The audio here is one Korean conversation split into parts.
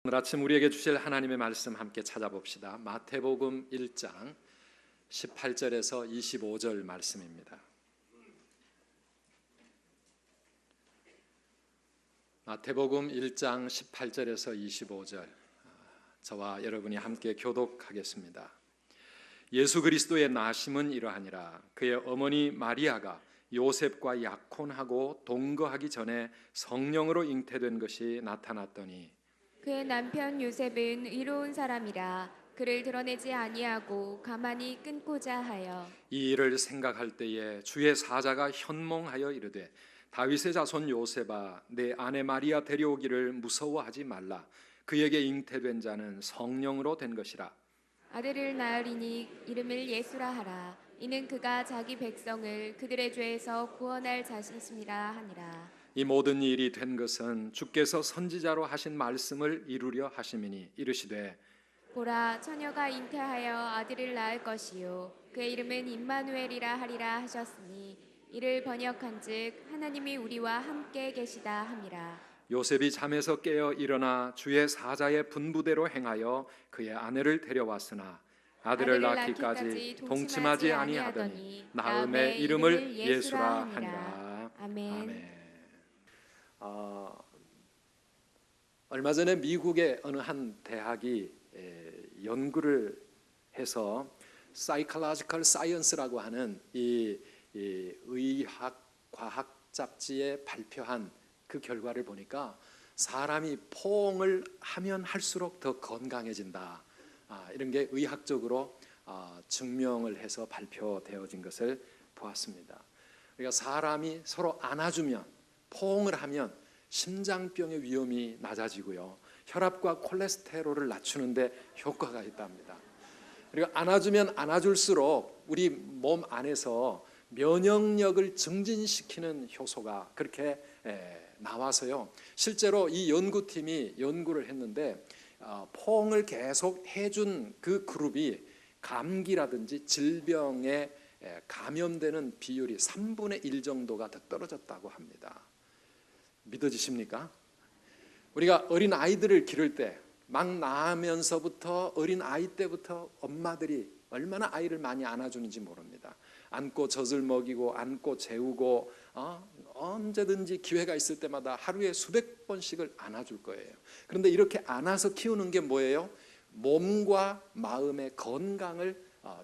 오늘 아침 우리에게 주실 하나님의 말씀 함께 찾아봅시다. 마태복음 1장 18절에서 25절 말씀입니다. 마태복음 1장 18절에서 25절, 저와 여러분이 함께 교독하겠습니다. 예수 그리스도의 나심은 이러하니라. 그의 어머니 마리아가 요셉과 약혼하고 동거하기 전에 성령으로 잉태된 것이 나타났더니 그의 남편 요셉은 의로운 사람이라 그를 드러내지 아니하고 가만히 끊고자 하여 이 일을 생각할 때에 주의 사자가 현몽하여 이르되 다윗의 자손 요셉아, 내 아내 마리아 데려오기를 무서워하지 말라. 그에게 잉태된 자는 성령으로 된 것이라. 아들을 낳으리니 이름을 예수라 하라. 이는 그가 자기 백성을 그들의 죄에서 구원할 자신이라 하니라. 이 모든 일이 된 것은 주께서 선지자로 하신 말씀을 이루려 하심이니 이르시되 보라, 처녀가 잉태하여 아들을 낳을 것이요 그의 이름은 임마누엘이라 하리라 하셨으니 이를 번역한즉 하나님이 우리와 함께 계시다 함이라. 요셉이 잠에서 깨어 일어나 주의 사자의 분부대로 행하여 그의 아내를 데려왔으나 아들을 낳기까지 동침하지 아니하더니 나음의 이름을 예수라 하니라. 아멘. 얼마 전에 미국의 어느 한 대학이 연구를 해서 Psychological Science라고 하는 이 의학 과학 잡지에 발표한 그 결과를 보니까 사람이 포옹을 하면 할수록 더 건강해진다. 이런 게 의학적으로 증명을 해서 발표되어진 것을 보았습니다. 그러니까 사람이 서로 안아주면, 포옹을 하면 심장병의 위험이 낮아지고요, 혈압과 콜레스테롤을 낮추는데 효과가 있답니다. 그리고 안아주면 안아줄수록 우리 몸 안에서 면역력을 증진시키는 효소가 그렇게 나와서요, 실제로 이 연구팀이 연구를 했는데 포옹을 계속 해준 그 그룹이 감기라든지 질병에 감염되는 비율이 3분의 1 정도가 더 떨어졌다고 합니다. 믿어지십니까? 우리가 어린 아이들을 기를 때, 막 나면서부터 어린 아이 때부터 엄마들이 얼마나 아이를 많이 안아주는지 모릅니다. 안고 젖을 먹이고 안고 재우고 언제든지 기회가 있을 때마다 하루에 수백 번씩을 안아줄 거예요. 그런데 이렇게 안아서 키우는 게 뭐예요? 몸과 마음의 건강을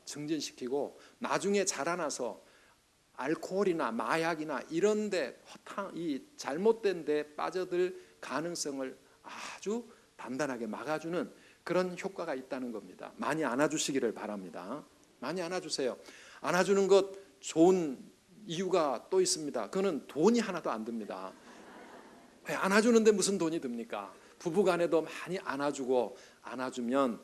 증진시키고 나중에 자라나서 알코올이나 마약이나 이런 데 이 잘못된 데 빠져들 가능성을 아주 단단하게 막아주는 그런 효과가 있다는 겁니다. 많이 안아주시기를 바랍니다. 많이 안아주세요. 안아주는 것 좋은 이유가 또 있습니다. 그거는 돈이 하나도 안 듭니다. 안아주는데 무슨 돈이 듭니까? 부부간에도 많이 안아주면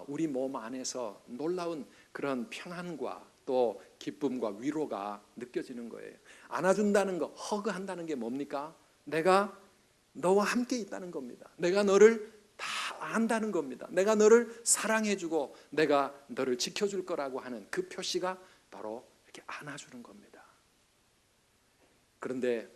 우리 몸 안에서 놀라운 그런 평안과 또 기쁨과 위로가 느껴지는 거예요. 안아준다는 거, 허그한다는 게 뭡니까? 내가 너와 함께 있다는 겁니다. 내가 너를 다 안다는 겁니다. 내가 너를 사랑해주고 내가 너를 지켜줄 거라고 하는 그 표시가 바로 이렇게 안아주는 겁니다. 그런데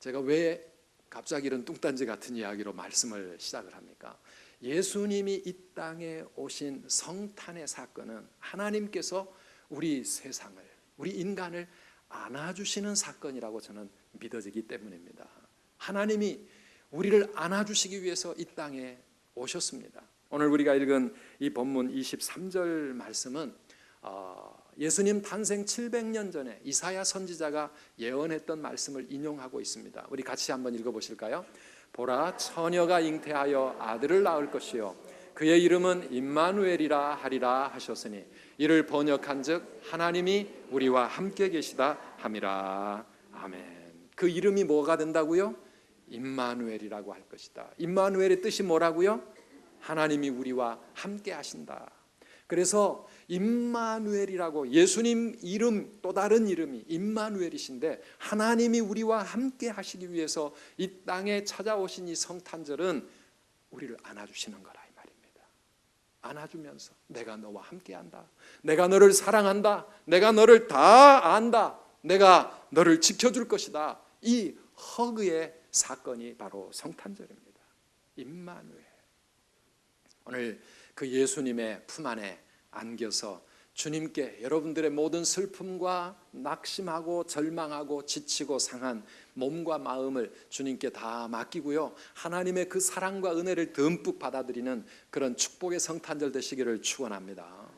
제가 왜 갑자기 이런 뚱딴지 같은 이야기로 말씀을 시작을 합니까? 예수님이 이 땅에 오신 성탄의 사건은 하나님께서 우리 세상을, 우리 인간을 안아주시는 사건이라고 저는 믿어지기 때문입니다. 하나님이 우리를 안아주시기 위해서 이 땅에 오셨습니다. 오늘 우리가 읽은 이 본문 23절 말씀은 예수님 탄생 700년 전에 이사야 선지자가 예언했던 말씀을 인용하고 있습니다. 우리 같이 한번 읽어보실까요? 보라, 처녀가 잉태하여 아들을 낳을 것이요 그의 이름은 임마누엘이라 하리라 하셨으니 이를 번역한즉 하나님이 우리와 함께 계시다 함이라. 아멘. 그 이름이 뭐가 된다고요? 임마누엘이라고 할 것이다. 임마누엘의 뜻이 뭐라고요? 하나님이 우리와 함께 하신다. 그래서 임마누엘이라고, 예수님 이름, 또 다른 이름이 임마누엘이신데 하나님이 우리와 함께 하시기 위해서 이 땅에 찾아오신 이 성탄절은 우리를 안아주시는 거라 이 말입니다. 안아주면서 내가 너와 함께한다, 내가 너를 사랑한다, 내가 너를 다 안다, 내가 너를 지켜줄 것이다. 이 허그의 사건이 바로 성탄절입니다. 임마누엘. 오늘 그 예수님의 품 안에 안겨서 주님께 여러분들의 모든 슬픔과 낙심하고 절망하고 지치고 상한 몸과 마음을 주님께 다 맡기고요, 하나님의 그 사랑과 은혜를 듬뿍 받아들이는 그런 축복의 성탄절 되시기를 축원합니다.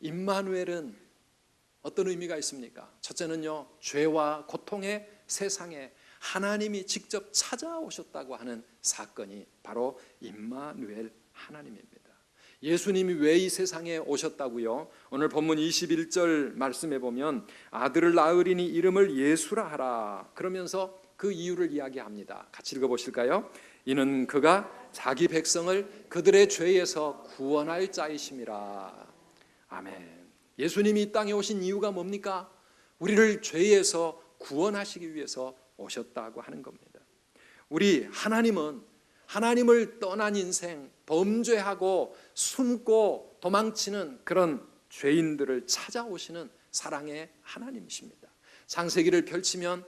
임마누엘은 어떤 의미가 있습니까? 첫째는요, 죄와 고통의 세상에 하나님이 직접 찾아오셨다고 하는 사건이 바로 임마누엘 하나님입니다. 예수님이 왜 이 세상에 오셨다고요? 오늘 본문 21절 말씀에 보면 아들을 낳으리니 이름을 예수라 하라, 그러면서 그 이유를 이야기합니다. 같이 읽어보실까요? 이는 그가 자기 백성을 그들의 죄에서 구원할 자이심이라. 아멘. 예수님이 이 땅에 오신 이유가 뭡니까? 우리를 죄에서 구원하시기 위해서 오셨다고 하는 겁니다. 우리 하나님은 하나님을 떠난 인생, 범죄하고 숨고 도망치는 그런 죄인들을 찾아오시는 사랑의 하나님이십니다. 창세기를 펼치면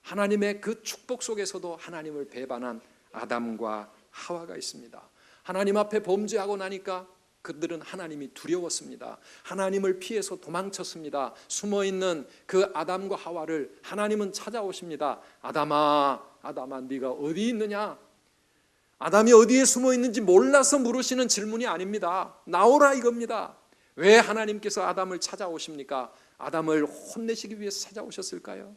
하나님의 그 축복 속에서도 하나님을 배반한 아담과 하와가 있습니다. 하나님 앞에 범죄하고 나니까 그들은 하나님이 두려웠습니다. 하나님을 피해서 도망쳤습니다. 숨어있는 그 아담과 하와를 하나님은 찾아오십니다. 아담아, 아담아, 네가 어디 있느냐? 아담이 어디에 숨어 있는지 몰라서 물으시는 질문이 아닙니다. 나오라 이겁니다. 왜 하나님께서 아담을 찾아오십니까? 아담을 혼내시기 위해서 찾아오셨을까요?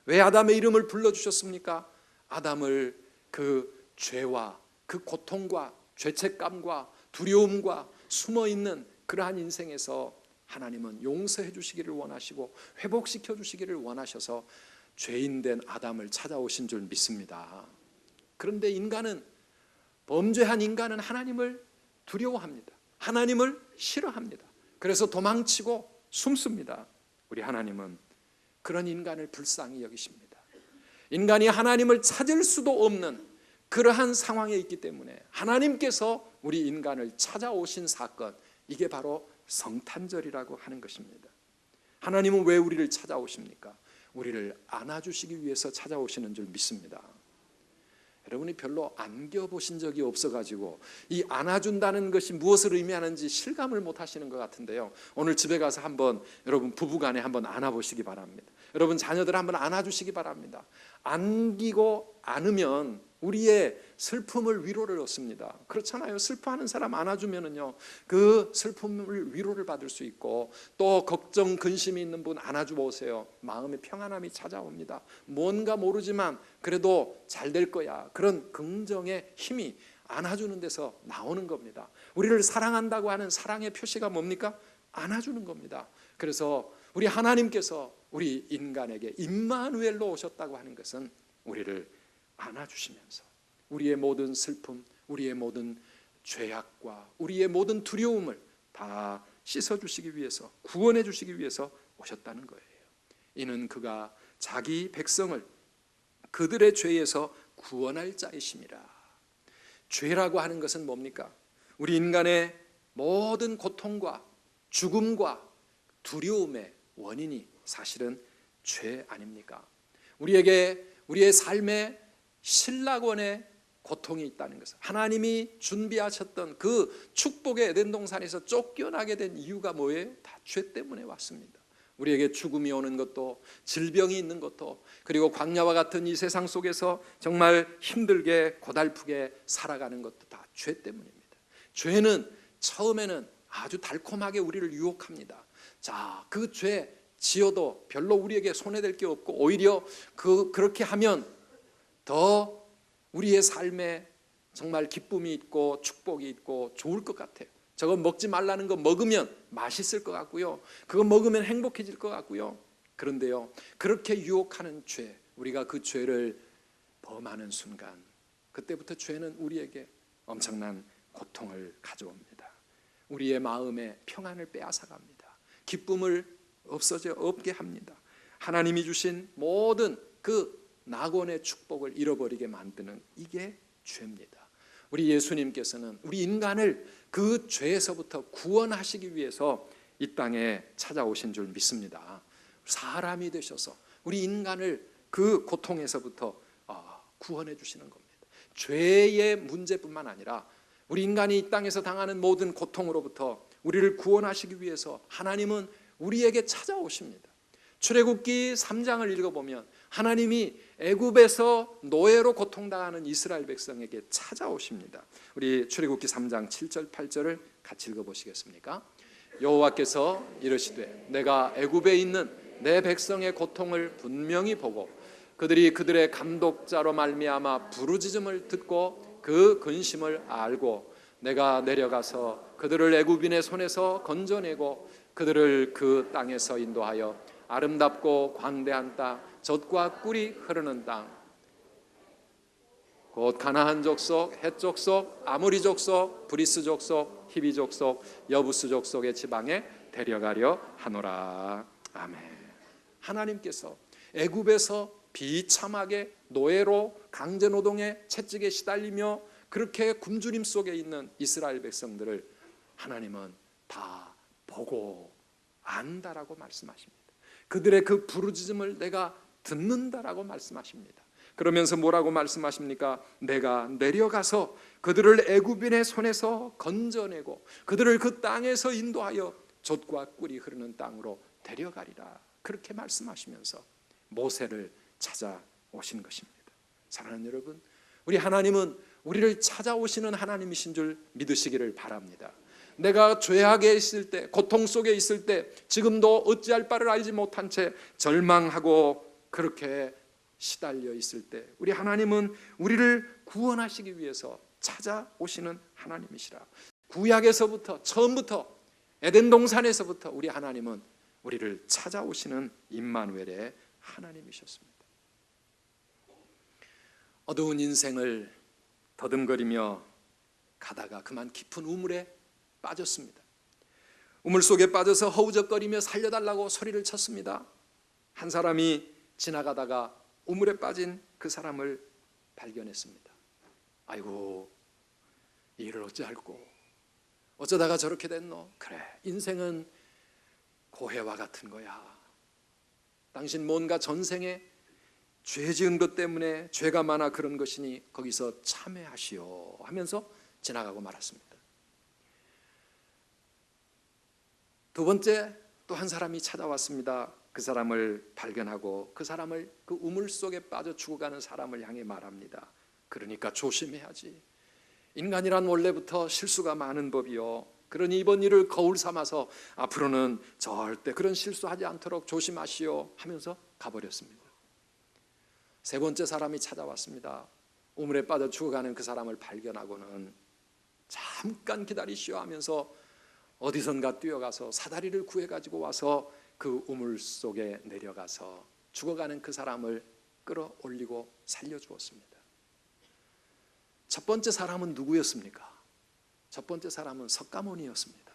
왜 아담의 이름을 불러주셨습니까? 아담을 그 죄와 그 고통과 죄책감과 두려움과 숨어있는 그러한 인생에서 하나님은 용서해 주시기를 원하시고 회복시켜 주시기를 원하셔서 죄인된 아담을 찾아오신 줄 믿습니다. 그런데 범죄한 인간은 하나님을 두려워합니다. 하나님을 싫어합니다. 그래서 도망치고 숨습니다. 우리 하나님은 그런 인간을 불쌍히 여기십니다. 인간이 하나님을 찾을 수도 없는 그러한 상황에 있기 때문에 하나님께서 우리 인간을 찾아오신 사건, 이게 바로 성탄절이라고 하는 것입니다. 하나님은 왜 우리를 찾아오십니까? 우리를 안아주시기 위해서 찾아오시는 줄 믿습니다. 여러분이 별로 안겨보신 적이 없어가지고 이 안아준다는 것이 무엇을 의미하는지 실감을 못 하시는 것 같은데요, 오늘 집에 가서 한번 여러분 부부간에 한번 안아보시기 바랍니다. 여러분 자녀들 한번 안아주시기 바랍니다. 안기고 안으면 우리의 슬픔을 위로를 얻습니다. 그렇잖아요. 슬퍼하는 사람 안아주면은요, 그 슬픔을 위로를 받을 수 있고, 또 걱정 근심이 있는 분 안아줘 보세요. 마음의 평안함이 찾아옵니다. 뭔가 모르지만 그래도 잘 될 거야, 그런 긍정의 힘이 안아주는 데서 나오는 겁니다. 우리를 사랑한다고 하는 사랑의 표시가 뭡니까? 안아주는 겁니다. 그래서 우리 하나님께서 우리 인간에게 임마누엘로 오셨다고 하는 것은 우리를 안아주시면서 우리의 모든 슬픔, 우리의 모든 죄악과 우리의 모든 두려움을 다 씻어주시기 위해서, 구원해 주시기 위해서 오셨다는 거예요. 이는 그가 자기 백성을 그들의 죄에서 구원할 자이심이라. 죄라고 하는 것은 뭡니까? 우리 인간의 모든 고통과 죽음과 두려움의 원인이 사실은 죄 아닙니까? 우리에게 우리의 삶에 신락원의 고통이 있다는 것을, 하나님이 준비하셨던 그 축복의 에덴 동산에서 쫓겨나게 된 이유가 뭐예요? 다 죄 때문에 왔습니다. 우리에게 죽음이 오는 것도, 질병이 있는 것도, 그리고 광야와 같은 이 세상 속에서 정말 힘들게 고달프게 살아가는 것도 다 죄 때문입니다. 죄는 처음에는 아주 달콤하게 우리를 유혹합니다. 자, 그 죄 지어도 별로 우리에게 손해될 게 없고, 오히려 그렇게 하면 더 우리의 삶에 정말 기쁨이 있고 축복이 있고 좋을 것 같아요. 저거 먹지 말라는 거 먹으면 맛있을 것 같고요, 그거 먹으면 행복해질 것 같고요. 그런데요, 그렇게 유혹하는 죄, 우리가 그 죄를 범하는 순간, 그때부터 죄는 우리에게 엄청난 고통을 가져옵니다. 우리의 마음의 평안을 빼앗아갑니다. 기쁨을 없게 합니다. 하나님이 주신 모든 그 낙원의 축복을 잃어버리게 만드는, 이게 죄입니다. 우리 예수님께서는 우리 인간을 그 죄에서부터 구원하시기 위해서 이 땅에 찾아오신 줄 믿습니다. 사람이 되셔서 우리 인간을 그 고통에서부터 구원해 주시는 겁니다. 죄의 문제뿐만 아니라 우리 인간이 이 땅에서 당하는 모든 고통으로부터 우리를 구원하시기 위해서 하나님은 우리에게 찾아오십니다. 출애굽기 3장을 읽어보면 하나님이 애굽에서 노예로 고통당하는 이스라엘 백성에게 찾아오십니다. 우리 출애굽기 3장 7절 8절을 같이 읽어보시겠습니까? 여호와께서 이르시되 내가 애굽에 있는 내 백성의 고통을 분명히 보고 그들이 그들의 감독자로 말미암아 부르짖음을 듣고 그 근심을 알고 내가 내려가서 그들을 애굽인의 손에서 건져내고 그들을 그 땅에서 인도하여 아름답고 광대한 땅, 젖과 꿀이 흐르는 땅, 곧 가나안 족속, 헷 족속, 아모리 족속, 브리스 족속, 히비 족속, 여부스 족속의 지방에 데려가려 하노라. 아멘. 하나님께서 애굽에서 비참하게 노예로 강제노동의 채찍에 시달리며 그렇게 굶주림 속에 있는 이스라엘 백성들을 하나님은 다 보고 안다라고 말씀하십니다. 그들의 그 부르짖음을 내가 듣는다라고 말씀하십니다. 그러면서 뭐라고 말씀하십니까? 내가 내려가서 그들을 애굽인의 손에서 건져내고 그들을 그 땅에서 인도하여 젖과 꿀이 흐르는 땅으로 데려가리라. 그렇게 말씀하시면서 모세를 찾아오신 것입니다. 사랑하는 여러분, 우리 하나님은 우리를 찾아오시는 하나님이신 줄 믿으시기를 바랍니다. 내가 죄악에 있을 때, 고통 속에 있을 때, 지금도 어찌할 바를 알지 못한 채 절망하고 그렇게 시달려 있을 때 우리 하나님은 우리를 구원하시기 위해서 찾아오시는 하나님이시라. 구약에서부터 처음부터 에덴 동산에서부터 우리 하나님은 우리를 찾아오시는 임마누엘의 하나님이셨습니다. 어두운 인생을 더듬거리며 가다가 그만 깊은 우물에 빠졌습니다. 우물 속에 빠져서 허우적거리며 살려달라고 소리를 쳤습니다. 한 사람이 지나가다가 우물에 빠진 그 사람을 발견했습니다. 아이고, 이 일을 어찌할꼬, 어쩌다가 저렇게 됐노? 그래, 인생은 고해와 같은 거야. 당신 뭔가 전생에 죄 지은 것 때문에 죄가 많아 그런 것이니 거기서 참회하시오 하면서 지나가고 말았습니다. 두 번째 또 한 사람이 찾아왔습니다. 그 사람을 발견하고 그 사람을 그 우물 속에 빠져 죽어가는 사람을 향해 말합니다. 그러니까 조심해야지. 인간이란 원래부터 실수가 많은 법이요. 그러니 이번 일을 거울 삼아서 앞으로는 절대 그런 실수하지 않도록 조심하시오 하면서 가버렸습니다. 세 번째 사람이 찾아왔습니다. 우물에 빠져 죽어가는 그 사람을 발견하고는 잠깐 기다리시오 하면서 어디선가 뛰어가서 사다리를 구해가지고 와서 그 우물 속에 내려가서 죽어가는 그 사람을 끌어올리고 살려주었습니다. 첫 번째 사람은 누구였습니까? 첫 번째 사람은 석가모니였습니다.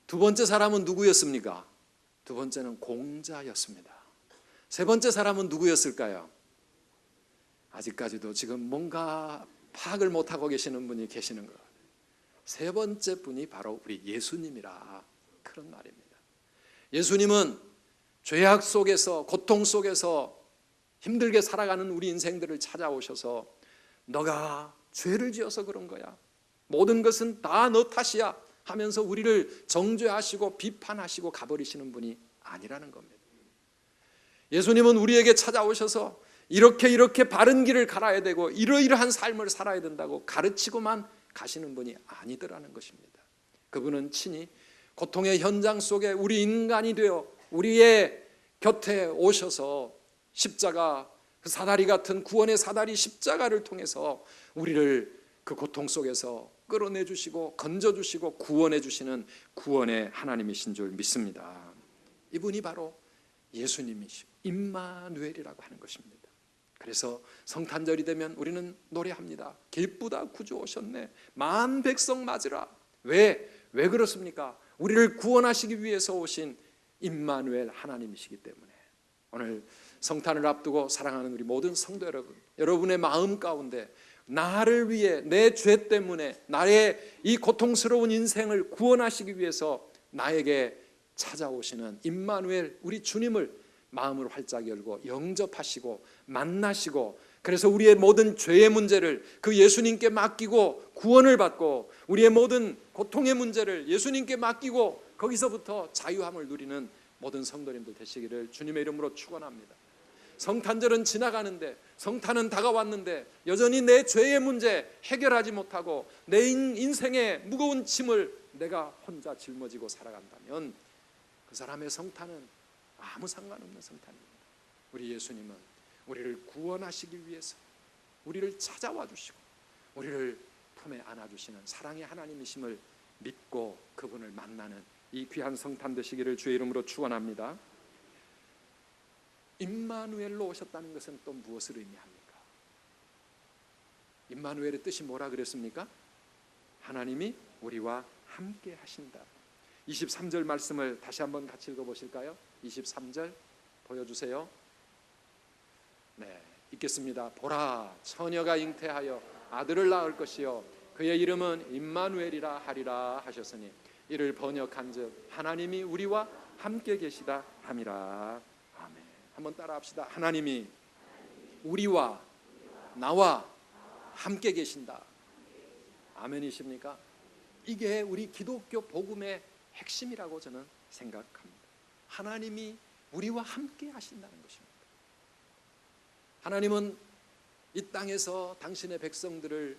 두 번째 사람은 누구였습니까? 두 번째는 공자였습니다. 세 번째 사람은 누구였을까요? 아직까지도 지금 뭔가 파악을 못하고 계시는 분이 계시는 것 같아요. 세 번째 분이 바로 우리 예수님이라 그런 말입니다. 예수님은 죄악 속에서 고통 속에서 힘들게 살아가는 우리 인생들을 찾아오셔서 너가 죄를 지어서 그런 거야, 모든 것은 다 너 탓이야 하면서 우리를 정죄하시고 비판하시고 가버리시는 분이 아니라는 겁니다. 예수님은 우리에게 찾아오셔서 이렇게 바른 길을 갈아야 되고 이러이러한 삶을 살아야 된다고 가르치고만 가시는 분이 아니더라는 것입니다. 그분은 친히 고통의 현장 속에 우리 인간이 되어 우리의 곁에 오셔서 십자가, 그 사다리 같은 구원의 사다리 십자가를 통해서 우리를 그 고통 속에서 끌어내 주시고 건져 주시고 구원해 주시는 구원의 하나님이신 줄 믿습니다. 이분이 바로 예수님이시고 임마누엘이라고 하는 것입니다. 그래서 성탄절이 되면 우리는 노래합니다. 기쁘다 구주 오셨네, 만 백성 맞으라. 왜 그렇습니까? 우리를 구원하시기 위해서 오신 임마누엘 하나님이시기 때문에. 오늘 성탄을 앞두고 사랑하는 우리 모든 성도 여러분, 여러분의 마음 가운데 나를 위해, 내 죄 때문에 나의 이 고통스러운 인생을 구원하시기 위해서 나에게 찾아오시는 임마누엘 우리 주님을 마음을 활짝 열고 영접하시고 만나시고 그래서 우리의 모든 죄의 문제를 그 예수님께 맡기고 구원을 받고, 우리의 모든 고통의 문제를 예수님께 맡기고 거기서부터 자유함을 누리는 모든 성도님들 되시기를 주님의 이름으로 축원합니다. 성탄절은 지나가는데, 성탄은 다가왔는데 여전히 내 죄의 문제 해결하지 못하고 내 인생의 무거운 짐을 내가 혼자 짊어지고 살아간다면 그 사람의 성탄은 아무 상관없는 성탄입니다. 우리 예수님은 우리를 구원하시기 위해서 우리를 찾아와 주시고 우리를 품에 안아주시는 사랑의 하나님이심을 믿고 그분을 만나는 이 귀한 성탄 되시기를 주의 이름으로 축원합니다. 임마누엘로 오셨다는 것은 또 무엇을 의미합니까? 임마누엘의 뜻이 뭐라 그랬습니까? 하나님이 우리와 함께 하신다. 23절 말씀을 다시 한번 같이 읽어보실까요? 23절 보여주세요. 네, 읽겠습니다. 보라, 처녀가 잉태하여 아들을 낳을 것이요 그의 이름은 임마누엘이라 하리라 하셨으니 이를 번역한즉 하나님이 우리와 함께 계시다 함이라. 아멘. 한번 따라합시다. 하나님이 우리와 나와 함께 계신다. 아멘이십니까? 이게 우리 기독교 복음의 핵심이라고 저는 생각합니다. 하나님이 우리와 함께 하신다는 것입니다. 하나님은 이 땅에서 당신의 백성들을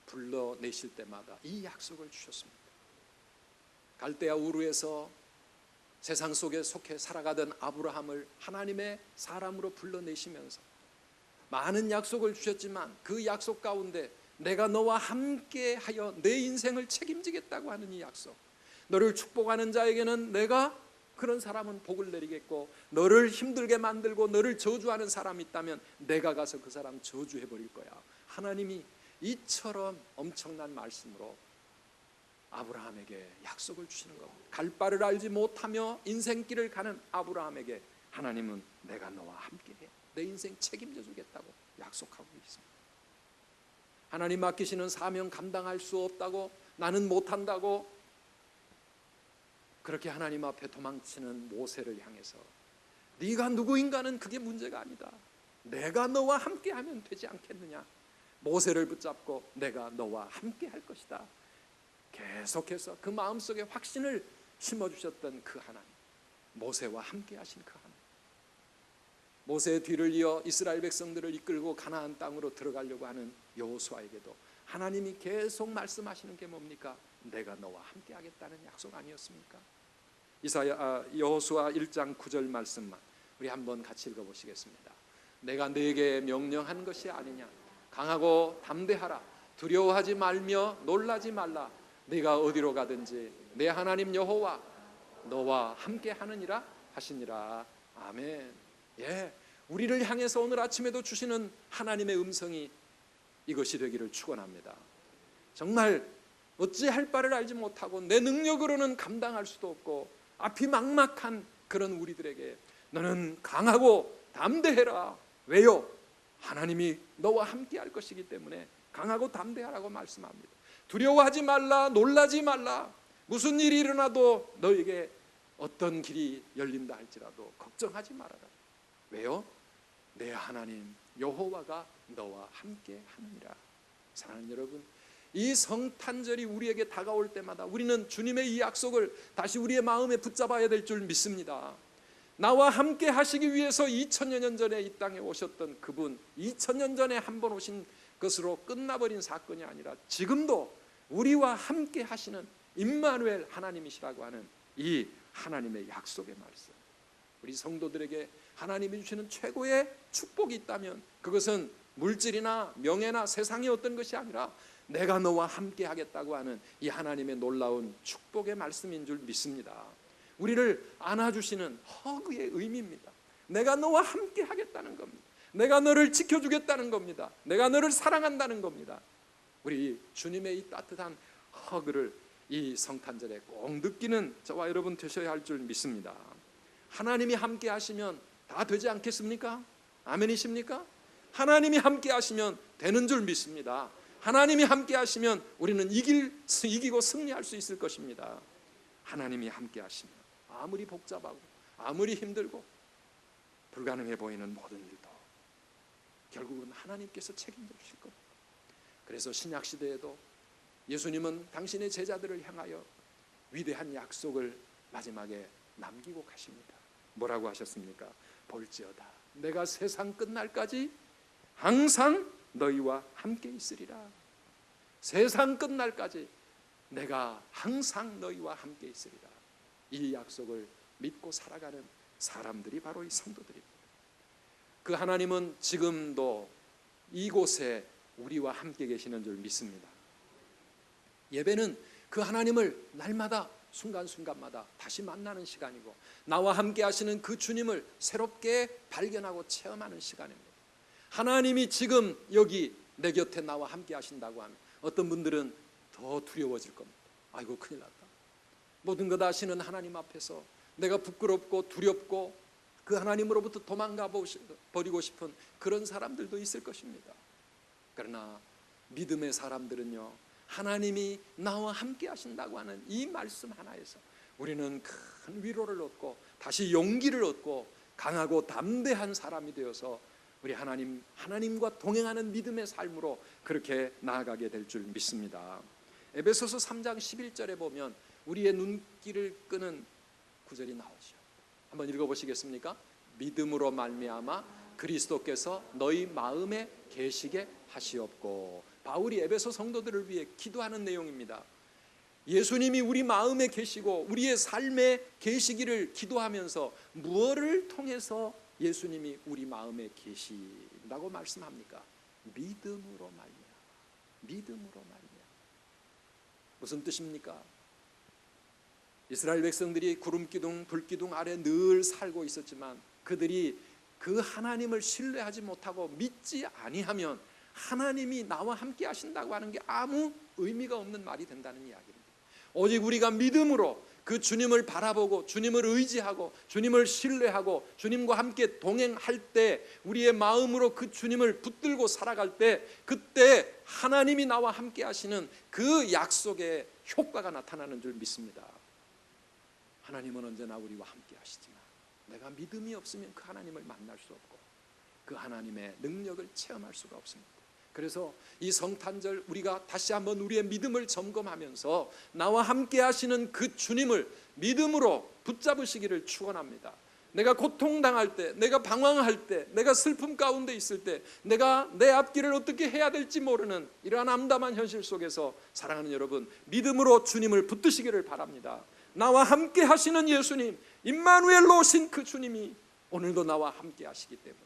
불러내실 때마다 이 약속을 주셨습니다. 갈대아 우르에서 세상 속에 속해 살아가던 아브라함을 하나님의 사람으로 불러내시면서 많은 약속을 주셨지만 그 약속 가운데 내가 너와 함께하여 내 인생을 책임지겠다고 하는 이 약속, 너를 축복하는 자에게는 내가 그런 사람은 복을 내리겠고 너를 힘들게 만들고 너를 저주하는 사람이 있다면 내가 가서 그 사람 저주해 버릴 거야. 하나님이 이처럼 엄청난 말씀으로 아브라함에게 약속을 주시는 겁니다. 갈 바를 알지 못하며 인생길을 가는 아브라함에게 하나님은 내가 너와 함께해 내 인생 책임져 주겠다고 약속하고 있습니다. 하나님 맡기시는 사명 감당할 수 없다고, 나는 못한다고 그렇게 하나님 앞에 도망치는 모세를 향해서 네가 누구인가는 그게 문제가 아니다. 내가 너와 함께하면 되지 않겠느냐. 모세를 붙잡고 내가 너와 함께할 것이다. 계속해서 그 마음속에 확신을 심어주셨던 그 하나님, 모세와 함께하신 그 하나님, 모세의 뒤를 이어 이스라엘 백성들을 이끌고 가나안 땅으로 들어가려고 하는 여호수아에게도 하나님이 계속 말씀하시는 게 뭡니까? 내가 너와 함께하겠다는 약속 아니었습니까? 여호수아 1장 9절 말씀만 우리 한번 같이 읽어보시겠습니다. 내가 네게 명령한 것이 아니냐. 강하고 담대하라. 두려워하지 말며 놀라지 말라. 네가 어디로 가든지 내 하나님 여호와 너와 함께 하느니라 하시니라. 아멘. 예, 우리를 향해서 오늘 아침에도 주시는 하나님의 음성이 이것이 되기를 축원합니다. 정말 어찌할 바를 알지 못하고 내 능력으로는 감당할 수도 없고 앞이 막막한 그런 우리들에게 너는 강하고 담대해라. 왜요? 하나님이 너와 함께 할 것이기 때문에 강하고 담대하라고 말씀합니다. 두려워하지 말라. 놀라지 말라. 무슨 일이 일어나도 너에게 어떤 길이 열린다 할지라도 걱정하지 말아라. 왜요? 내 하나님 여호와가 너와 함께 하느니라. 사랑하는 여러분, 이 성탄절이 우리에게 다가올 때마다 우리는 주님의 이 약속을 다시 우리의 마음에 붙잡아야 될 줄 믿습니다. 나와 함께 하시기 위해서 2000여 년 전에 이 땅에 오셨던 그분, 2000년 전에 한 번 오신 것으로 끝나버린 사건이 아니라 지금도 우리와 함께 하시는 임마누엘 하나님이시라고 하는 이 하나님의 약속의 말씀, 우리 성도들에게 하나님이 주시는 최고의 축복이 있다면 그것은 물질이나 명예나 세상의 어떤 것이 아니라 내가 너와 함께 하겠다고 하는 이 하나님의 놀라운 축복의 말씀인 줄 믿습니다. 우리를 안아주시는 허그의 의미입니다. 내가 너와 함께 하겠다는 겁니다. 내가 너를 지켜주겠다는 겁니다. 내가 너를 사랑한다는 겁니다. 우리 주님의 이 따뜻한 허그를 이 성탄절에 꼭 느끼는 저와 여러분 되셔야 할 줄 믿습니다. 하나님이 함께 하시면 다 되지 않겠습니까? 아멘이십니까? 하나님이 함께 하시면 되는 줄 믿습니다. 하나님이 함께 하시면 우리는 이기고 승리할 수 있을 것입니다. 하나님이 함께 하시면 아무리 복잡하고 아무리 힘들고 불가능해 보이는 모든 일도 결국은 하나님께서 책임져 주실 겁니다. 그래서 신약 시대에도 예수님은 당신의 제자들을 향하여 위대한 약속을 마지막에 남기고 가십니다. 뭐라고 하셨습니까? 볼지어다 내가 세상 끝날까지 항상 너희와 함께 있으리라. 세상 끝날까지 내가 항상 너희와 함께 있으리라. 이 약속을 믿고 살아가는 사람들이 바로 이 성도들입니다. 그 하나님은 지금도 이곳에 우리와 함께 계시는 줄 믿습니다. 예배는 그 하나님을 날마다 순간순간마다 다시 만나는 시간이고, 나와 함께 하시는 그 주님을 새롭게 발견하고 체험하는 시간입니다. 하나님이 지금 여기 내 곁에 나와 함께 하신다고 하면 어떤 분들은 더 두려워질 겁니다. 아이고 큰일 났다. 모든 것 아시는 하나님 앞에서 내가 부끄럽고 두렵고 그 하나님으로부터 도망가 버리고 싶은 그런 사람들도 있을 것입니다. 그러나 믿음의 사람들은요, 하나님이 나와 함께 하신다고 하는 이 말씀 하나에서 우리는 큰 위로를 얻고 다시 용기를 얻고 강하고 담대한 사람이 되어서 우리 하나님과 동행하는 믿음의 삶으로 그렇게 나아가게 될 줄 믿습니다. 에베소서 3장 11절에 보면 우리의 눈길을 끄는 구절이 나오죠. 한번 읽어보시겠습니까? 믿음으로 말미암아 그리스도께서 너희 마음에 계시게 하시옵고. 바울이 에베소 성도들을 위해 기도하는 내용입니다. 예수님이 우리 마음에 계시고 우리의 삶에 계시기를 기도하면서 무엇을 통해서 예수님이 우리 마음에 계신다고 말씀합니까? 믿음으로 말미암아. 믿음으로 말미암아. 무슨 뜻입니까? 이스라엘 백성들이 구름기둥 불기둥 아래 늘 살고 있었지만 그들이 그 하나님을 신뢰하지 못하고 믿지 아니하면 하나님이 나와 함께 하신다고 하는 게 아무 의미가 없는 말이 된다는 이야기입니다. 오직 우리가 믿음으로 그 주님을 바라보고 주님을 의지하고 주님을 신뢰하고 주님과 함께 동행할 때, 우리의 마음으로 그 주님을 붙들고 살아갈 때, 그때 하나님이 나와 함께 하시는 그 약속의 효과가 나타나는 줄 믿습니다. 하나님은 언제나 우리와 함께 하시지만 내가 믿음이 없으면 그 하나님을 만날 수 없고 그 하나님의 능력을 체험할 수가 없습니다. 그래서 이 성탄절 우리가 다시 한번 우리의 믿음을 점검하면서 나와 함께 하시는 그 주님을 믿음으로 붙잡으시기를 축원합니다. 내가 고통당할 때, 내가 방황할 때, 내가 슬픔 가운데 있을 때, 내가 내 앞길을 어떻게 해야 될지 모르는 이러한 암담한 현실 속에서 사랑하는 여러분, 믿음으로 주님을 붙드시기를 바랍니다. 나와 함께 하시는 예수님, 임마누엘로 오신 그 주님이 오늘도 나와 함께 하시기 때문에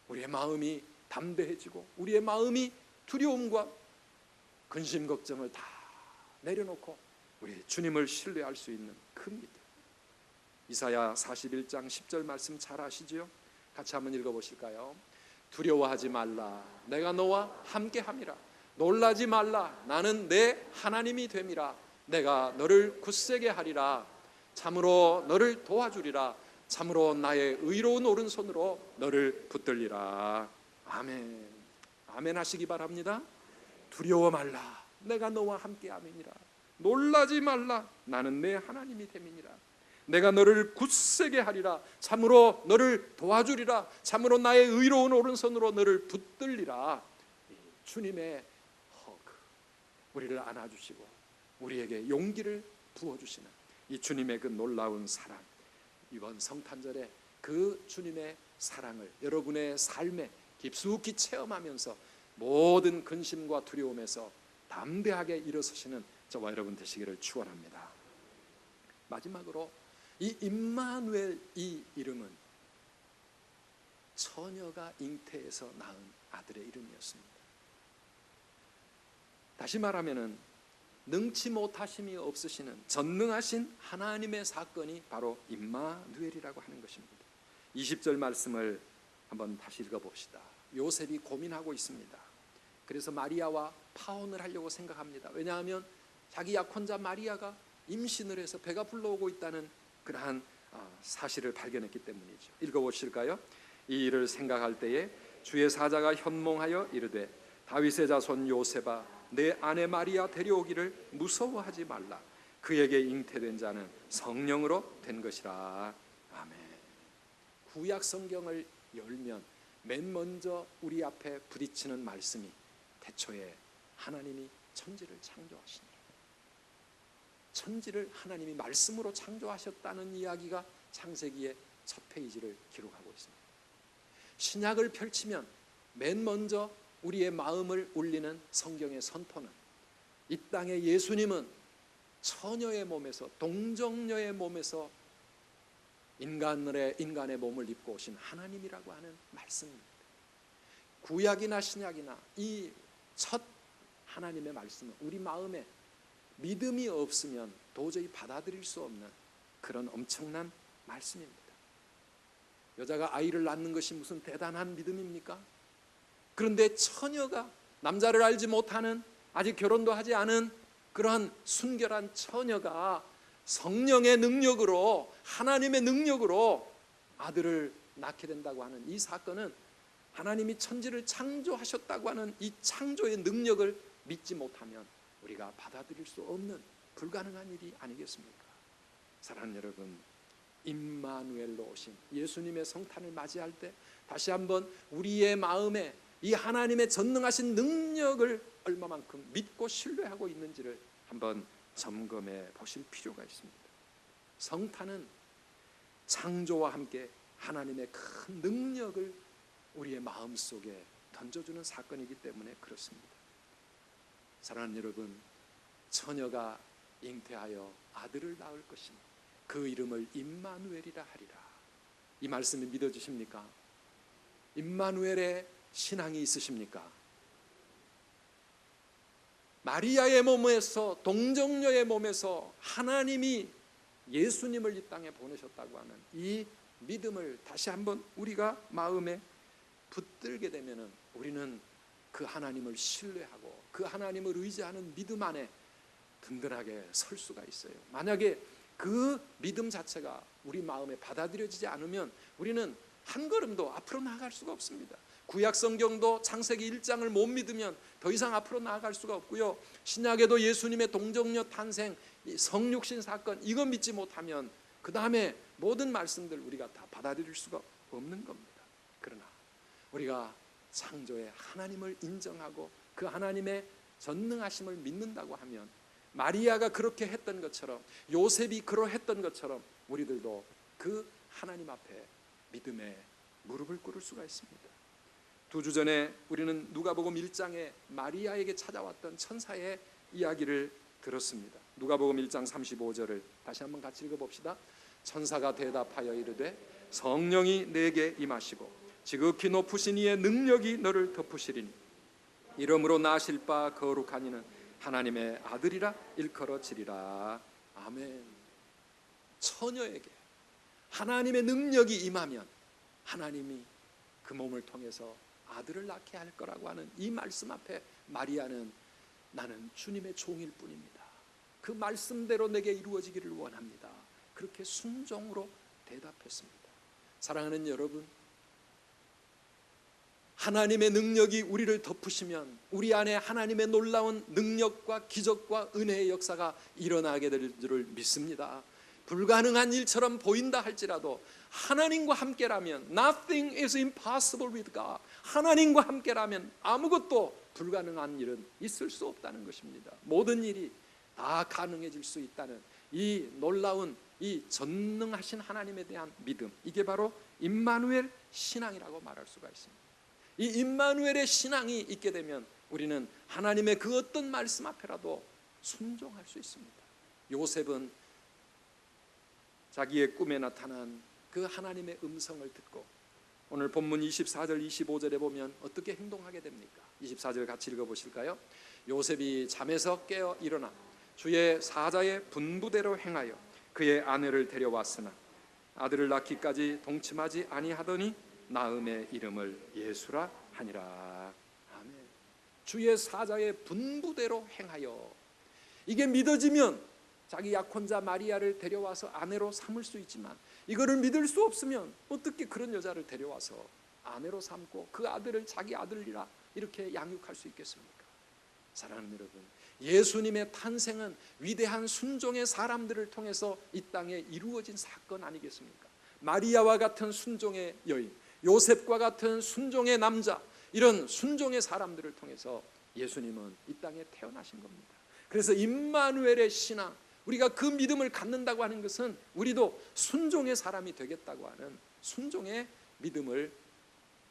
우리의 마음이 담대해지고 우리의 마음이 두려움과 근심 걱정을 다 내려놓고 우리 주님을 신뢰할 수 있는 큰 믿음. 이사야 41장 10절 말씀 잘 아시죠? 같이 한번 읽어보실까요? 두려워하지 말라, 내가 너와 함께함이라. 놀라지 말라, 나는 내 하나님이 됨이라. 내가 너를 굳세게 하리라. 참으로 너를 도와주리라. 참으로 나의 의로운 오른손으로 너를 붙들리라. 아멘. 아멘 하시기 바랍니다. 두려워 말라, 내가 너와 함께함이니라. 놀라지 말라, 나는 내 하나님이 됨이니라. 내가 너를 굳세게 하리라. 참으로 너를 도와주리라. 참으로 나의 의로운 오른손으로 너를 붙들리라. 주님의 허그, 우리를 안아주시고 우리에게 용기를 부어주시는 이 주님의 그 놀라운 사랑, 이번 성탄절에 그 주님의 사랑을 여러분의 삶에 깊숙이 체험하면서 모든 근심과 두려움에서 담대하게 일어서시는 저와 여러분 되시기를 축원합니다. 마지막으로 이 임마누엘, 이 이름은 처녀가 잉태해서 낳은 아들의 이름이었습니다. 다시 말하면은 능치 못하심이 없으시는 전능하신 하나님의 사건이 바로 임마누엘이라고 하는 것입니다. 20절 말씀을 한번 다시 읽어봅시다. 요셉이 고민하고 있습니다. 그래서 마리아와 파혼을 하려고 생각합니다. 왜냐하면 자기 약혼자 마리아가 임신을 해서 배가 불러오고 있다는 그러한 사실을 발견했기 때문이죠. 읽어보실까요? 이 일을 생각할 때에 주의 사자가 현몽하여 이르되 다윗의 자손 요셉아, 내 아내 마리아 데려오기를 무서워하지 말라. 그에게 잉태된 자는 성령으로 된 것이라. 아멘. 구약 성경을 열면 맨 먼저 우리 앞에 부딪히는 말씀이 태초에 하나님이 천지를 창조하시니, 천지를 하나님이 말씀으로 창조하셨다는 이야기가 창세기의 첫 페이지를 기록하고 있습니다. 신약을 펼치면 맨 먼저 우리의 마음을 울리는 성경의 선포는 이 땅에 예수님은 처녀의 몸에서, 동정녀의 몸에서 인간의 몸을 입고 오신 하나님이라고 하는 말씀입니다. 구약이나 신약이나 이 첫 하나님의 말씀은 우리 마음에 믿음이 없으면 도저히 받아들일 수 없는 그런 엄청난 말씀입니다. 여자가 아이를 낳는 것이 무슨 대단한 믿음입니까? 그런데 처녀가, 남자를 알지 못하는, 아직 결혼도 하지 않은 그러한 순결한 처녀가 성령의 능력으로, 하나님의 능력으로 아들을 낳게 된다고 하는 이 사건은 하나님이 천지를 창조하셨다고 하는 이 창조의 능력을 믿지 못하면 우리가 받아들일 수 없는 불가능한 일이 아니겠습니까? 사랑하는 여러분, 임마누엘로 오신 예수님의 성탄을 맞이할 때 다시 한번 우리의 마음에 이 하나님의 전능하신 능력을 얼마만큼 믿고 신뢰하고 있는지를 한번 점검해 보실 필요가 있습니다. 성탄은 창조와 함께 하나님의 큰 능력을 우리의 마음속에 던져주는 사건이기 때문에 그렇습니다. 사랑하는 여러분, 처녀가 잉태하여 아들을 낳을 것이니 그 이름을 임마누엘이라 하리라. 이 말씀을 믿어주십니까? 임마누엘의 신앙이 있으십니까? 마리아의 몸에서, 동정녀의 몸에서 하나님이 예수님을 이 땅에 보내셨다고 하는 이 믿음을 다시 한번 우리가 마음에 붙들게 되면 우리는 그 하나님을 신뢰하고 그 하나님을 의지하는 믿음 안에 든든하게 설 수가 있어요. 만약에 그 믿음 자체가 우리 마음에 받아들여지지 않으면 우리는 한 걸음도 앞으로 나아갈 수가 없습니다. 구약 성경도 창세기 1장을 못 믿으면 더 이상 앞으로 나아갈 수가 없고요, 신약에도 예수님의 동정녀 탄생, 성육신 사건, 이거 믿지 못하면 그 다음에 모든 말씀들 우리가 다 받아들일 수가 없는 겁니다. 그러나 우리가 창조의 하나님을 인정하고 그 하나님의 전능하심을 믿는다고 하면 마리아가 그렇게 했던 것처럼, 요셉이 그러했던 것처럼 우리들도 그 하나님 앞에 믿음의 무릎을 꿇을 수가 있습니다. 2주 전에 우리는 누가복음 1장에 마리아에게 찾아왔던 천사의 이야기를 들었습니다. 누가복음 1장 35절을 다시 한번 같이 읽어봅시다. 천사가 대답하여 이르되 성령이 내게 임하시고 지극히 높으신 이의 능력이 너를 덮으시리니 이러므로 나실 바 거룩한 이는 하나님의 아들이라 일컬어지리라. 아멘. 처녀에게 하나님의 능력이 임하면 하나님이 그 몸을 통해서 아들을 낳게 할 거라고 하는 이 말씀 앞에 마리아는 나는 주님의 종일 뿐입니다, 그 말씀대로 내게 이루어지기를 원합니다, 그렇게 순종으로 대답했습니다. 사랑하는 여러분, 하나님의 능력이 우리를 덮으시면 우리 안에 하나님의 놀라운 능력과 기적과 은혜의 역사가 일어나게 될 줄을 믿습니다. 불가능한 일처럼 보인다 할지라도 하나님과 함께라면 Nothing is impossible with God. 하나님과 함께라면 아무것도 불가능한 일은 있을 수 없다는 것입니다. 모든 일이 다 가능해질 수 있다는 이 놀라운 이 전능하신 하나님에 대한 믿음, 이게 바로 임마누엘 신앙이라고 말할 수가 있습니다. 이 임마누엘의 신앙이 있게 되면 우리는 하나님의 그 어떤 말씀 앞에라도 순종할 수 있습니다. 요셉은 자기의 꿈에 나타난 그 하나님의 음성을 듣고 오늘 본문 24절 25절에 보면 어떻게 행동하게 됩니까? 24절 같이 읽어보실까요? 요셉이 잠에서 깨어 일어나 주의 사자의 분부대로 행하여 그의 아내를 데려왔으나 아들을 낳기까지 동침하지 아니하더니 나음의 이름을 예수라 하니라. 아멘. 주의 사자의 분부대로 행하여, 이게 믿어지면 자기 약혼자 마리아를 데려와서 아내로 삼을 수 있지만 이거를 믿을 수 없으면 어떻게 그런 여자를 데려와서 아내로 삼고 그 아들을 자기 아들이라 이렇게 양육할 수 있겠습니까? 사랑하는 여러분, 예수님의 탄생은 위대한 순종의 사람들을 통해서 이 땅에 이루어진 사건 아니겠습니까? 마리아와 같은 순종의 여인, 요셉과 같은 순종의 남자, 이런 순종의 사람들을 통해서 예수님은 이 땅에 태어나신 겁니다. 그래서 임마누엘의 신앙, 우리가 그 믿음을 갖는다고 하는 것은 우리도 순종의 사람이 되겠다고 하는 순종의 믿음을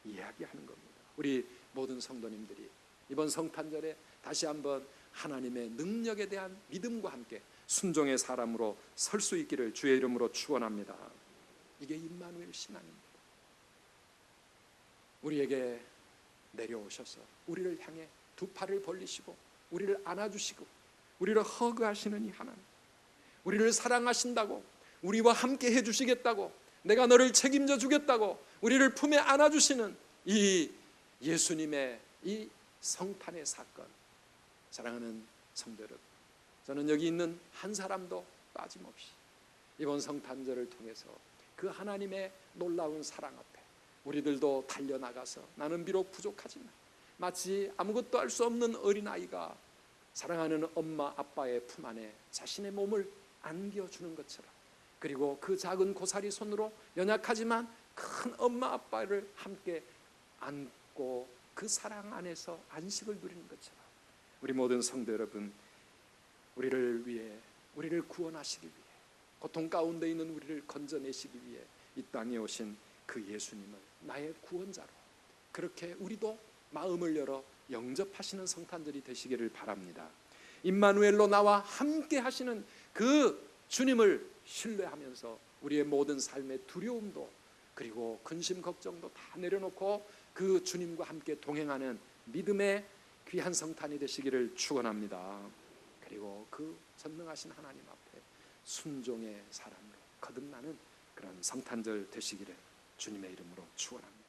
이야기하는 겁니다. 우리 모든 성도님들이 이번 성탄절에 다시 한번 하나님의 능력에 대한 믿음과 함께 순종의 사람으로 설 수 있기를 주의 이름으로 축원합니다. 이게 임마누엘 신앙입니다. 우리에게 내려오셔서 우리를 향해 두 팔을 벌리시고 우리를 안아주시고 우리를 허그하시는 이 하나님, 우리를 사랑하신다고, 우리와 함께 해주시겠다고, 내가 너를 책임져 주겠다고 우리를 품에 안아주시는 이 예수님의 이 성탄의 사건, 사랑하는 성도 여러분, 저는 여기 있는 한 사람도 빠짐없이 이번 성탄절을 통해서 그 하나님의 놀라운 사랑 앞에 우리들도 달려나가서, 나는 비록 부족하지만 마치 아무것도 할 수 없는 어린아이가 사랑하는 엄마 아빠의 품 안에 자신의 몸을 안겨주는 것처럼, 그리고 그 작은 고사리 손으로 연약하지만 큰 엄마 아빠를 함께 안고 그 사랑 안에서 안식을 누리는 것처럼, 우리 모든 성도 여러분, 우리를 위해, 우리를 구원하시기 위해, 고통 가운데 있는 우리를 건져내시기 위해 이 땅에 오신 그 예수님을 나의 구원자로, 그렇게 우리도 마음을 열어 영접하시는 성탄절이 되시기를 바랍니다. 임마누엘로 나와 함께 하시는 그 주님을 신뢰하면서 우리의 모든 삶의 두려움도, 그리고 근심 걱정도 다 내려놓고 그 주님과 함께 동행하는 믿음의 귀한 성탄이 되시기를 축원합니다. 그리고 그 전능하신 하나님 앞에 순종의 사람으로 거듭나는 그런 성탄절 되시기를 주님의 이름으로 축원합니다.